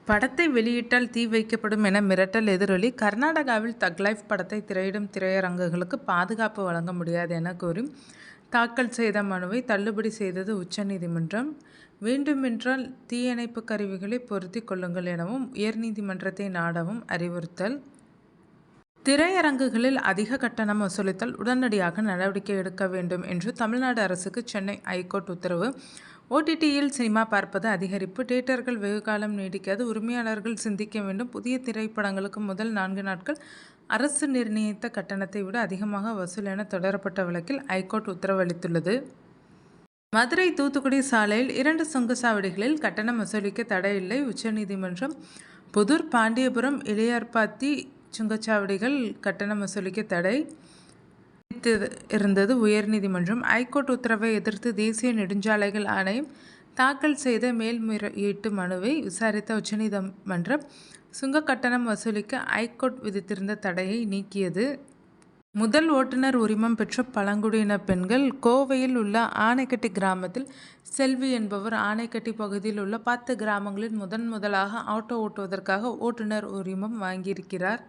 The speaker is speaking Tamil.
படத்தை வெளியிட்டால் தீ வைக்கப்படும் என மிரட்டல் எதிரொலி. கர்நாடகாவில் தக் லைஃப் படத்தை திரையிடும் திரையரங்குகளுக்கு பாதுகாப்பு வழங்க முடியாது என கூறி தாக்கல் செய்த மனுவை தள்ளுபடி செய்தது உச்சநீதிமன்றம். வேண்டுமென்றால் தீயணைப்பு கருவிகளை பொருத்திக் கொள்ளுங்கள் எனவும் உயர்நீதிமன்றத்தை நாடவும் அறிவுறுத்தல். திரையரங்குகளில் அதிக கட்டணம் வசூலித்தால் உடனடியாக நடவடிக்கை எடுக்க வேண்டும் என்று தமிழ்நாடு அரசுக்கு சென்னை ஐகோர்ட் உத்தரவு. OTTயில் சினிமா பார்ப்பது அதிகரிப்பு. தியேட்டர்கள் வெகுகாலம் நீடிக்காது. உரிமையாளர்கள் சிந்திக்க வேண்டும். புதிய திரைப்படங்களுக்கு முதல் 4 நாட்கள் அரசு நிர்ணயித்த கட்டணத்தை விட அதிகமாக வசூல் என தொடரப்பட்ட வழக்கில் ஐகோர்ட் உத்தரவளித்துள்ளது. மதுரை தூத்துக்குடி சாலையில் 2 சுங்கச்சாவடிகளில் கட்டணம் வசூலிக்க தடை இல்லை. உச்சநீதிமன்றம். புதூர், பாண்டியபுரம், இளையார்பாத்தி சுங்கச்சாவடிகள் கட்டணம் வசூலிக்க தடை இருந்தது உயர்நீதிமன்றம். ஐகோர்ட் உத்தரவை எதிர்த்து தேசிய நெடுஞ்சாலைகள் ஆணையம் தாக்கல் செய்த மேல்முறையீட்டு மனுவை விசாரித்த உச்சநீதிமன்றம் சுங்க கட்டணம் வசூலிக்க ஐகோர்ட் விதித்திருந்த தடையை நீக்கியது. முதல் ஓட்டுநர் உரிமம் பெற்ற பழங்குடியின பெண்கள். கோவையில் உள்ள ஆனைக்கட்டி கிராமத்தில் செல்வி என்பவர் ஆனைக்கட்டி பகுதியில் உள்ள 10 கிராமங்களில் முதலாக ஆட்டோ ஓட்டுவதற்காக ஓட்டுநர் உரிமம் வாங்கியிருக்கிறார்.